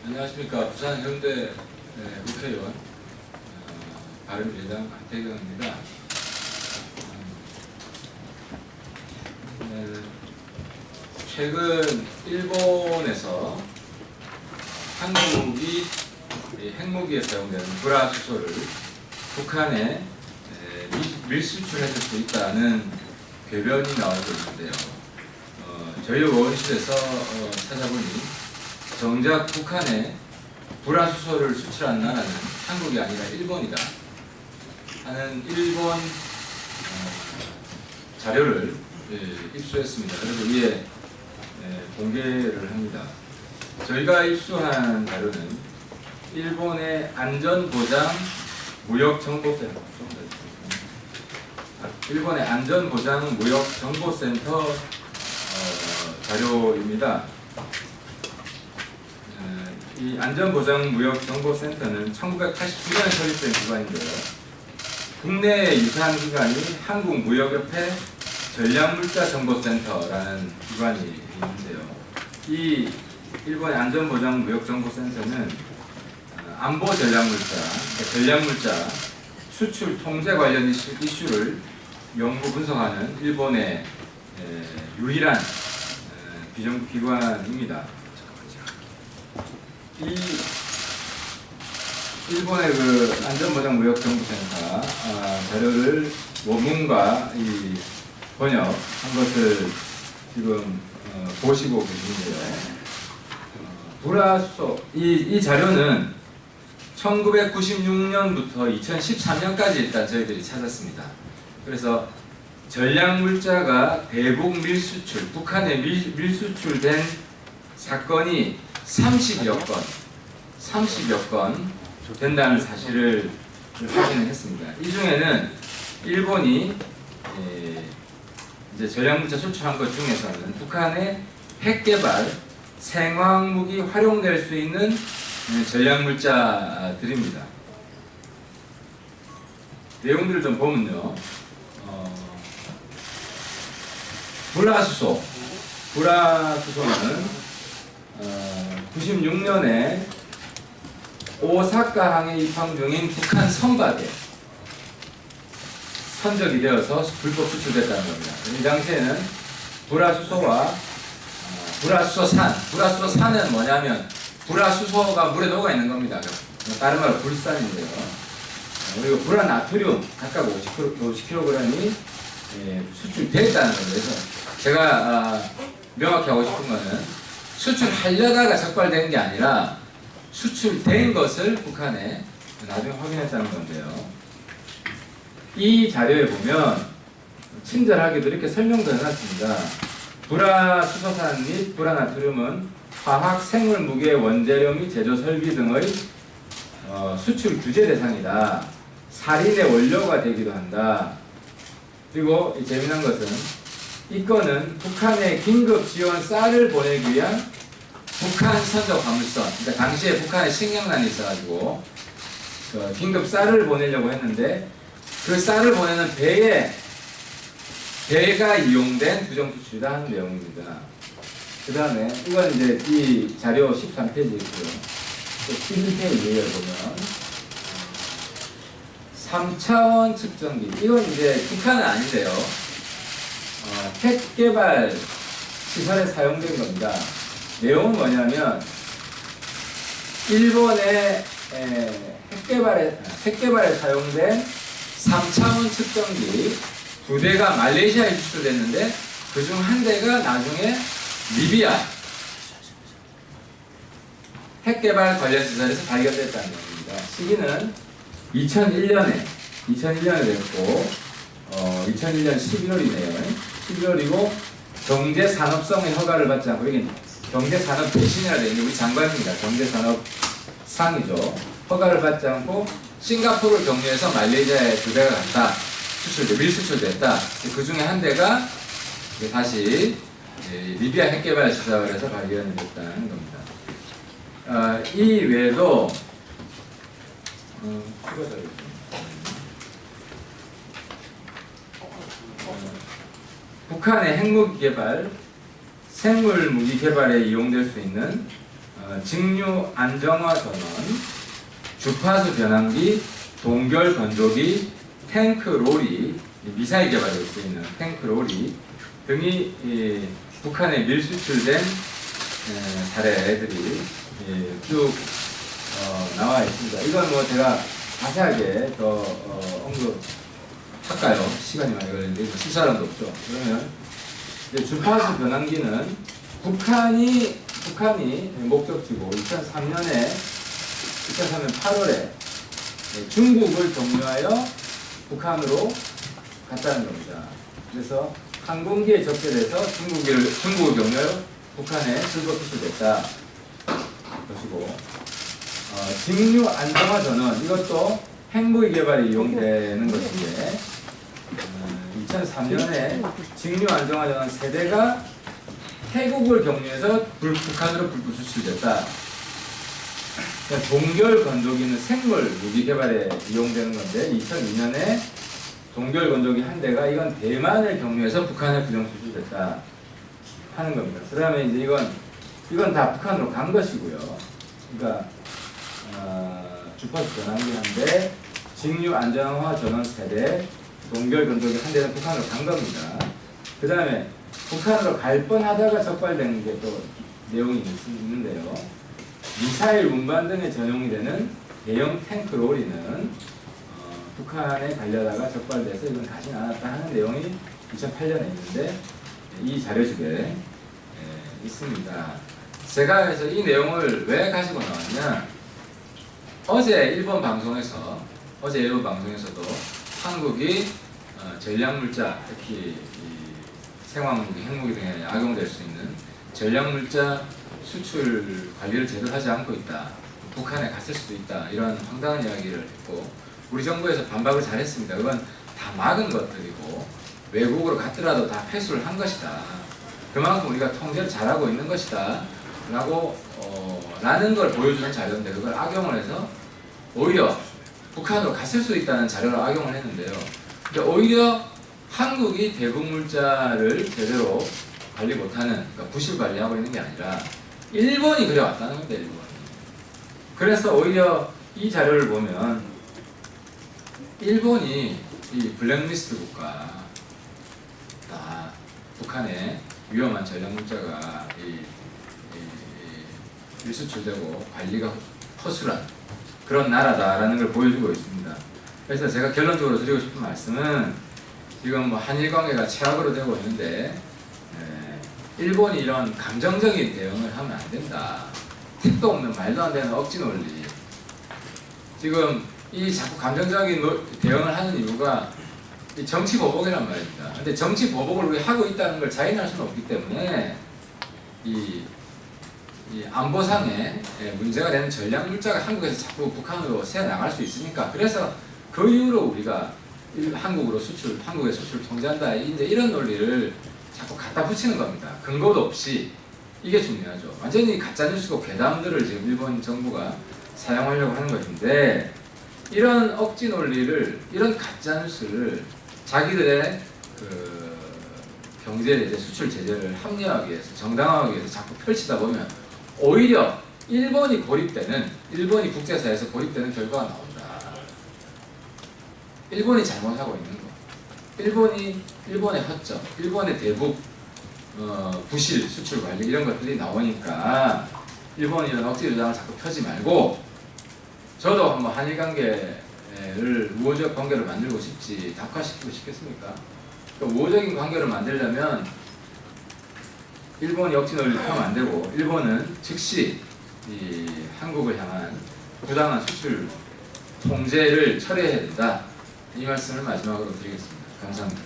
안녕하십니까. 부산 현대 국회의원 바른미래당 하태경입니다. 최근 일본에서 한국이 핵무기에 사용되는 불화수소를 북한에 밀수출해줄 수 있다는 궤변이 나오고 있는데요. 저희 의원실에서 찾아보니 정작 북한에 불화수소를 수출한 나라는 한국이 아니라 일본이다 하는 일본 자료를 입수했습니다. 그래서 위에 공개를 합니다. 저희가 입수한 자료는 일본의 안전보장 무역정보센터, 자료입니다. 이 안전보장무역정보센터는 1989년에 설립된 기관인데요. 국내에 유사한 기관이 한국무역협회 전략물자정보센터라는 기관이 있는데요. 이 일본의 안전보장무역정보센터는 안보 전략물자, 수출 통제 관련 이슈를 연구 분석하는 일본의 유일한 비정부 기관입니다. 이 일본의 그 안전보장무역정보센터 자료를 원문과 이 번역한 것을 지금 보시고 계시는데요. 불화수소 이 자료는 1996년부터 2013년까지 일단 저희들이 찾았습니다. 그래서 전략물자가 대북 밀수출, 북한에 밀수출된 사건이 30여 건 된다는 사실을 확인을 했습니다. 이 중에는 일본이 이제 전략물자 수출한 것 중에서는 북한의 핵개발, 생화학무기 활용될 수 있는 전략물자들입니다. 내용들을 좀 보면요. 불화수소는 96년에 오사카항에 입항 중인 북한 선박에 선적이 되어서 불법 수출됐다는 겁니다. 이 당시에는 불화수소산은 뭐냐면 불화수소가 물에 녹아 있는 겁니다. 다른 말로 불산인데요. 그리고 불화나트륨 각각 50kg이 수출됐다는 거죠. 그래서 제가 명확히 하고 싶은 거는 수출하려다가 적발된 게 아니라 수출된 것을 북한에 나중에 확인했다는 건데요. 이 자료에 보면 친절하게도 이렇게 설명도 해놨습니다. 불화수소산 및 불화나트륨은 화학, 생물 무기의 원재료 및 제조 설비 등의 수출 규제 대상이다. 살인의 원료가 되기도 한다. 그리고 이 재미난 것은 이 건은 북한에 긴급 지원 쌀을 보내기 위한 북한 선적 화물선, 그러니까 당시에 북한에 식량난이 있어가지고 긴급 쌀을 보내려고 했는데 그 쌀을 보내는 배가 이용된 부정수출이다 하는 내용입니다. 그 다음에 이건 이제 이 자료 13페이지에 있고요. 또 11페이지에 보면 3차원 측정기, 이건 이제 북한은 아닌데요. 핵개발 시설에 사용된 겁니다. 내용은 뭐냐면 일본의 핵개발에 사용된 3차원 측정기 2대가 말레이시아에 수출됐는데 그중 한 대가 나중에 리비아 핵개발 관련 시설에서 발견됐다는 겁니다. 시기는 2001년에 됐고 2001년 11월이네요. 11월이고 경제산업성의 허가를 받지 않고, 여기 경제산업 대신이라 되어 있는 우리 장관입니다. 경제산업상이죠. 허가를 받지 않고 싱가포르를 경유해서 말레이시아에 2대가 갔다. 밀수출됐다. 그 중에 한 대가 다시 리비아 핵개발 시설에서 발견이 됐다는 겁니다. 이 외에도 북한의 핵무기 개발, 생물 무기 개발에 이용될 수 있는 직류 안정화 전원, 주파수 변환기, 동결 건조기, 탱크 로리, 미사일 개발에 쓰이는 탱크 로리 등이 북한에 밀수출된 사례들이 쭉 나와 있습니다. 이건 뭐 제가 자세하게 더 언급할까요? 시간이 많이 걸리는데 쓸 사람도 없죠. 그러면 이제 주파수 변환기는 북한이 목적지고 2003년 8월에 중국을 경유하여 북한으로 갔다는 겁니다. 그래서 항공기에 접견해서 중국을 경유하여 북한에 출국 수출됐다 것이고, 직류 안정화 전원, 이것도 핵무기 개발에 이용되는 것인데 2003년에 직류 안정화 전원 세대가 태국을 경유해서 북한으로 불법 수출됐다. 동결 건조기는 생물 무기 개발에 이용되는 건데 2002년에 동결 건조기 한 대가 이건 대만을 경유해서 북한에 부정 수출됐다 하는 겁니다. 그 다음에 이제 이건 다 북한으로 간 것이고요. 그러니까 주파수 변환기 한 대, 직류 안정화 전원 세대, 동결 건조기 한 대는 북한으로 간 겁니다. 그 다음에 북한으로 갈 뻔하다가 적발된 게 또 내용이 있는데요. 미사일 운반 등에 전용이 되는 대형 탱크 로리는 북한에 가려다가 적발돼서 이건 가진 않았다 하는 내용이 2008년에 있는데 이 자료집에 있습니다. 제가 그래서 이 내용을 왜 가지고 나왔냐, 어제 일본 방송에서도 한국이 전략물자, 특히 생화무기, 핵무기 등에 악용될 수 있는 전략물자 수출 관리를 제대로 하지 않고 있다, 북한에 갔을 수도 있다, 이런 황당한 이야기를 했고, 우리 정부에서 반박을 잘했습니다. 그건 다 막은 것들이고 외국으로 갔더라도 다 패수를 한 것이다, 그만큼 우리가 통제를 잘하고 있는 것이다 라는 걸 보여주는 자료인데, 그걸 악용을 해서 오히려 북한으로 갔을 수 있다는 자료를 악용을 했는데요. 근데 오히려 한국이 대북물자를 제대로 관리 못하는, 그러니까 부실 관리하고 있는 게 아니라 일본이 그래왔다는 겁니다. 일본이. 그래서 오히려 이 자료를 보면 일본이 이 블랙리스트 국가, 다 북한에 위험한 전략물자가 밀수출되고 관리가 허술한 그런 나라다라는 걸 보여주고 있습니다. 그래서 제가 결론적으로 드리고 싶은 말씀은, 지금 뭐 한일 관계가 최악으로 되고 있는데 일본이 이런 감정적인 대응을 하면 안 된다. 택도 없는 말도 안 되는 억지 논리. 지금 이 자꾸 감정적인 대응을 하는 이유가 이 정치 보복이란 말입니다. 근데 정치 보복을 우리 하고 있다는 걸 자인할 수는 없기 때문에 이 안보상에 문제가 되는 전략물자가 한국에서 자꾸 북한으로 새 나갈 수 있으니까, 그래서 그 이후로 우리가 한국의 수출 통제한다, 이제 이런 논리를 자꾸 갖다 붙이는 겁니다. 근거도 없이. 이게 중요하죠. 완전히 가짜뉴스고 괴담들을 지금 일본 정부가 사용하려고 하는 것인데, 이런 억지 논리를, 이런 가짜뉴스를 자기들의 그 경제 제재, 수출 제재를 합리화하기 위해서, 정당화하기 위해서 자꾸 펼치다 보면 오히려 일본이 국제사회에서 고립되는 결과가 나온다. 일본이 잘못하고 있는 거. 일본의 허점, 일본의 대북 부실 수출 관리, 이런 것들이 나오니까 일본이 이런 억지 주장을 자꾸 펴지 말고, 저도 한번 한일 관계를 우호적 관계를 만들고 싶지, 낙화시키고 싶겠습니까? 그러니까 우호적인 관계를 만들려면 일본이 억지 논리를 펴면 안 되고, 일본은 즉시 이 한국을 향한 부당한 수출 통제를 철회해야 된다. 이 말씀을 마지막으로 드리겠습니다. 감사합니다.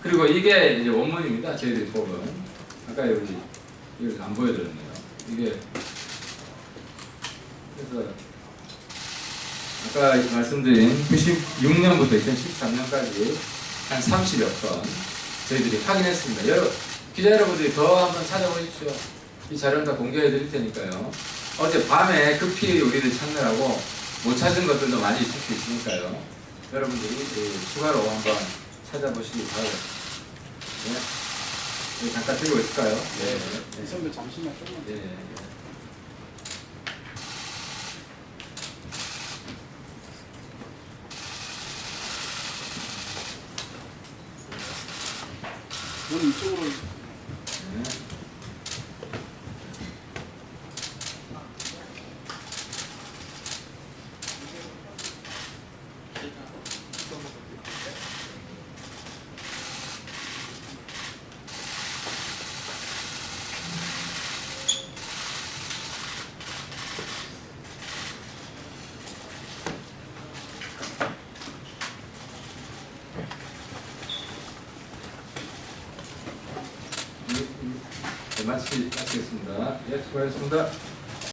그리고 이게 이제 원문입니다. 저희들이 뽑은. 아까 여기 이걸 안 보여드렸네요. 이게 그래서 아까 말씀드린 96년부터 2013년까지 한 30여 건 저희들이 확인했습니다. 기자 여러분들이 더 한번 찾아보십시오. 이 자료는 다 공개해 드릴 테니까요. 어제 밤에 급히 우리를 찾느라고 못 찾은 것들도 많이 있을 수 있으니까요. 여러분들이 추가로 한번 찾아보시기 바라겠습니다. 네. 잠깐 들고 있을까요? 네. 선배 잠시만 조금만. 네. 저는 이쪽으로. 네. 네, 마치겠습니다. 예, 수고하셨습니다.